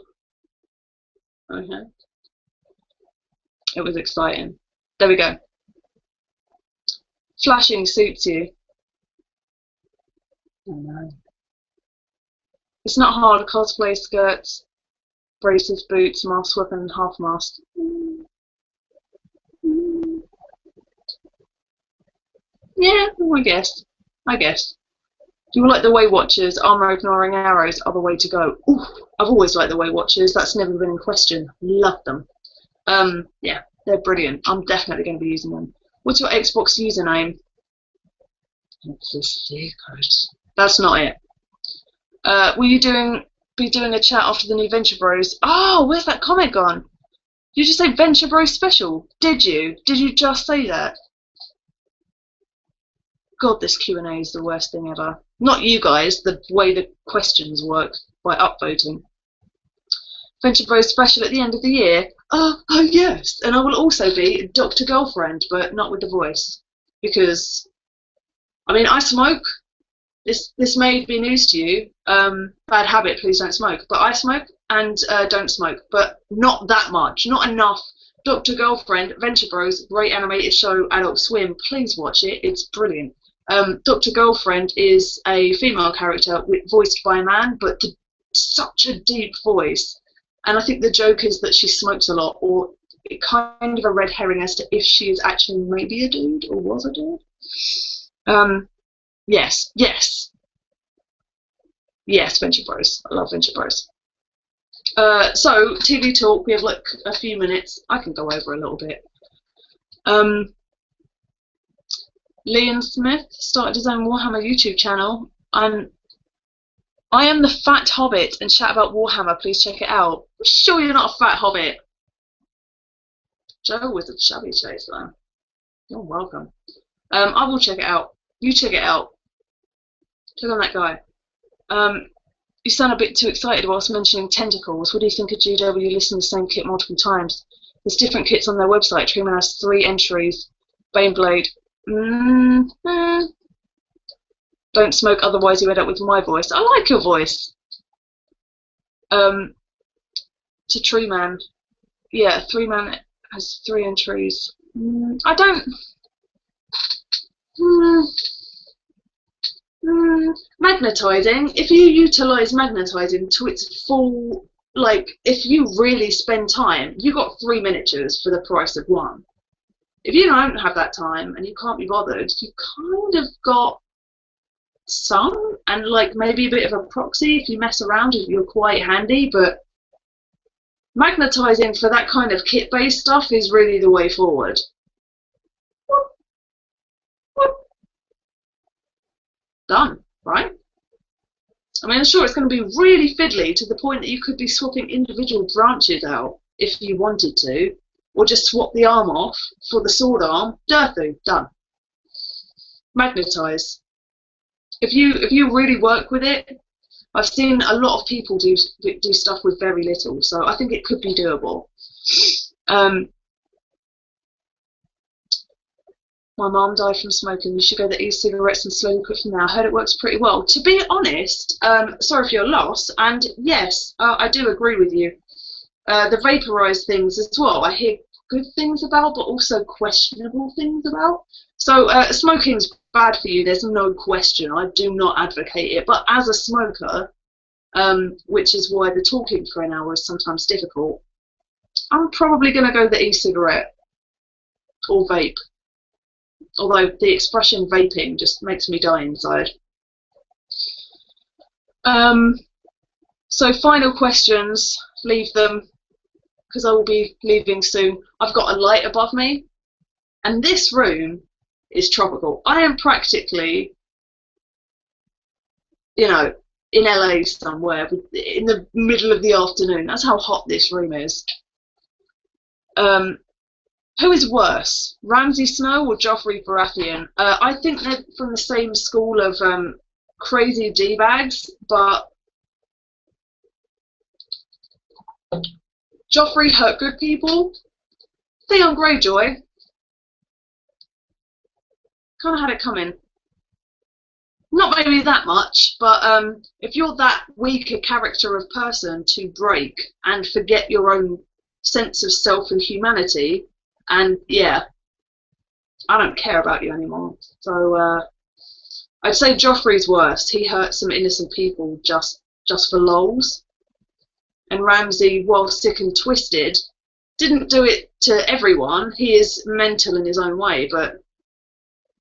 Okay. It was exciting. There we go. Flashing suits you. Oh no. It's not hard. Cosplay skirts, braces, boots, mask, weapon, and half mask. Yeah, I guess. Do you like the Weight Watchers? Armor ignoring arrows are the way to go. Ooh, I've always liked the Weight Watchers. That's never been in question. Love them. Yeah, they're brilliant. I'm definitely going to be using them. What's your Xbox username? It's a secret. That's not it. Will you be doing a chat after the new Venture Bros? Oh, where's that comment gone? You just say Venture Bro Special. Did you? Did you just say that? God, this Q&A is the worst thing ever. Not you guys, the way the questions work by upvoting. Venture Bro Special at the end of the year. Oh yes. And I will also be Dr. Girlfriend, but not with the voice. Because, I mean, I smoke. This may be news to you. Bad habit, please don't smoke. But I smoke and don't smoke. But not that much. Not enough. Dr. Girlfriend, Venture Bros, great animated show, Adult Swim. Please watch it. It's brilliant. Dr. Girlfriend is a female character voiced by a man, but such a deep voice. And I think the joke is that she smokes a lot, or it kind of a red herring as to if she is actually maybe a dude or was a dude. Yes, Venture Bros. I love Venture Bros. So, TV talk, we have like a few minutes. I can go over a little bit. Liam Smith started his own Warhammer YouTube channel. I am the Fat Hobbit and chat about Warhammer. Please check it out. I'm sure you're not a fat hobbit. Joe with a chubby face though. You're welcome. I will check it out. You check it out. Check on that guy. You sound a bit too excited whilst mentioning tentacles. What do you think of GW listing the same kit multiple times? There's different kits on their website. Treeman has 3 entries. Baneblade. Don't smoke, otherwise you end up with my voice. I like your voice. To Treeman. Yeah, Treeman has 3 entries. I don't... Magnetizing, if you utilize magnetizing to its full, like, if you really spend time, you got 3 miniatures for the price of 1. If you don't have that time and you can't be bothered, you kind of got some, and like maybe a bit of a proxy if you mess around, if you're quite handy, but magnetizing for that kind of kit-based stuff is really the way forward. Done, right? I mean, I'm sure it's going to be really fiddly to the point that you could be swapping individual branches out if you wanted to, or just swap the arm off for the sword arm. Dirthu, done. Magnetize. If you really work with it, I've seen a lot of people do stuff with very little, so I think it could be doable. My mum died from smoking. You should go to e-cigarettes and slowly quit from there. I heard it works pretty well. To be honest, sorry for your loss, and yes, I do agree with you. The vaporized things as well, I hear good things about, but also questionable things about. So smoking's bad for you, there's no question. I do not advocate it, but as a smoker, which is why the talking for an hour is sometimes difficult, I'm probably going to go the e-cigarette or vape. Although the expression vaping just makes me die inside. So final questions, leave them, because I will be leaving soon. I've got a light above me, and this room is tropical. I am practically, you know, in LA somewhere, in the middle of the afternoon. That's how hot this room is. Who is worse, Ramsay Snow or Joffrey Baratheon? I think they're from the same school of crazy D-bags, but Joffrey hurt good people. Theon Greyjoy kind of had it coming. Not maybe that much, but if you're that weak a character of person to break and forget your own sense of self and humanity, and yeah, I don't care about you anymore. So I'd say Joffrey's worse. He hurt some innocent people just for lols. And Ramsay, while sick and twisted, didn't do it to everyone. He is mental in his own way, but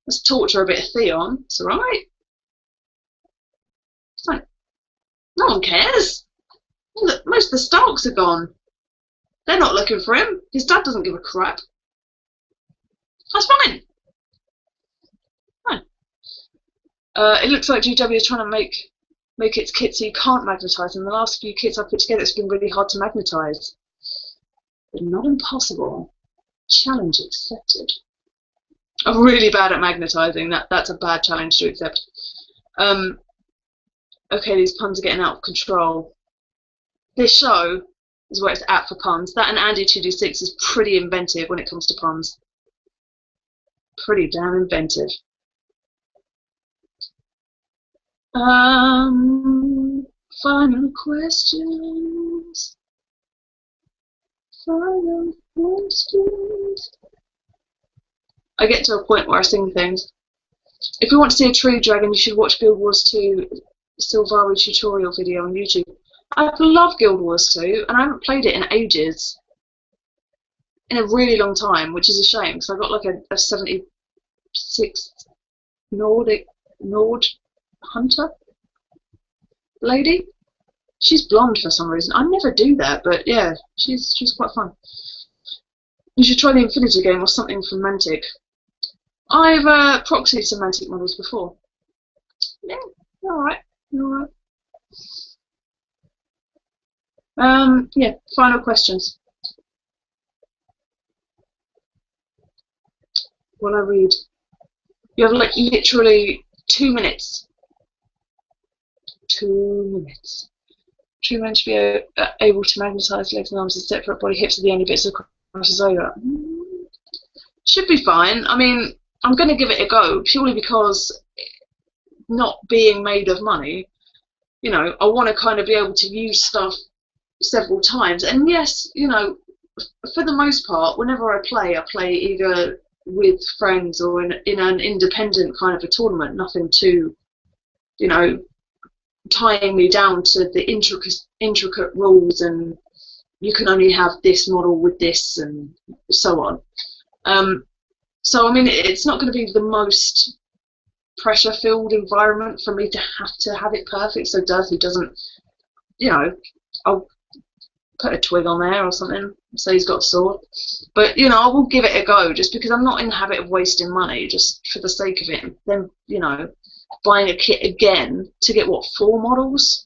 let's torture a bit of Theon. It's alright. It's like, no one cares. Look, most of the Starks are gone. They're not looking for him. His dad doesn't give a crap. That's fine. Fine. It looks like GW is trying to make its kits so you can't magnetise. And the last few kits I've put together, it's been really hard to magnetise. but not impossible. Challenge accepted. I'm really bad at magnetising. That's a bad challenge to accept. Okay, these puns are getting out of control. This show is where it's at for puns. That and Andy 2D6 is pretty inventive when it comes to puns. Pretty damn inventive. Final questions. Final questions. I get to a point where I sing things. If you want to see a true dragon, you should watch Guild Wars 2 Silvari tutorial video on YouTube. I love Guild Wars 2, and I haven't played it in ages. In a really long time, which is a shame, because I got like a 76 Nord hunter lady. She's blonde for some reason. I never do that, but yeah, she's quite fun. You should try the Infinity game or something from Mantic. I've proxied some Mantic models before. Yeah, alright, alright. Yeah, final questions. While I read. You have like literally 2 minutes. 2 minutes. True men should be able to magnetise legs and arms and separate body. Hips are the only bits that crosses over. Should be fine. I mean, I'm going to give it a go purely because not being made of money, you know, I want to kind of be able to use stuff several times. And yes, you know, for the most part, whenever I play either with friends or in an independent kind of a tournament. Nothing too, you know, tying me down to the intricate rules and you can only have this model with this and so on. So I mean, it's not going to be the most pressure-filled environment for me to have it perfect. So he doesn't, you know, I'll put a twig on there or something, say he's got a sword. But, you know, I will give it a go just because I'm not in the habit of wasting money just for the sake of it. And then, you know, buying a kit again to get, what, 4 models?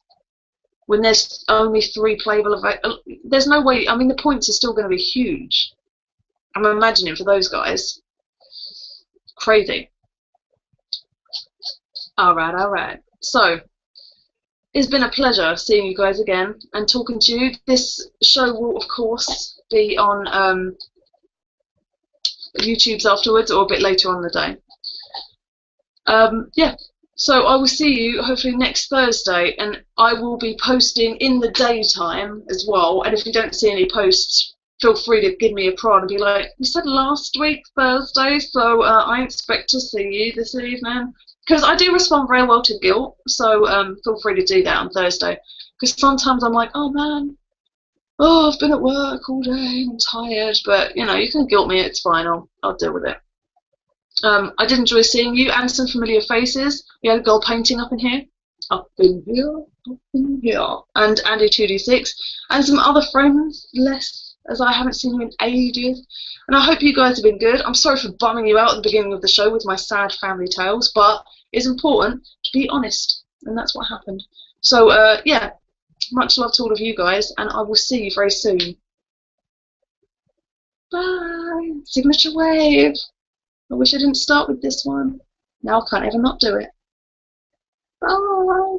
When there's only 3 playable available. There's no way, I mean, the points are still going to be huge. I'm imagining for those guys. Crazy. Alright. So, it's been a pleasure seeing you guys again and talking to you. This show will, of course, be on YouTube's afterwards or a bit later on in the day. Yeah, so I will see you hopefully next Thursday, and I will be posting in the daytime as well. And if you don't see any posts, feel free to give me a prod and be like, you said last week Thursday, so I expect to see you this evening. Because I do respond very well to guilt, so feel free to do that on Thursday. Because sometimes I'm like, oh man, I've been at work all day, I'm tired. But, you know, you can guilt me, it's fine, I'll deal with it. I did enjoy seeing you and some familiar faces. We had a girl painting up in here. And Andy 2D6. And some other friends, less, as I haven't seen you in ages. And I hope you guys have been good. I'm sorry for bumming you out at the beginning of the show with my sad family tales, but it's important to be honest, and that's what happened. So, yeah, much love to all of you guys, and I will see you very soon. Bye! Signature wave! I wish I didn't start with this one. Now I can't ever not do it. Bye!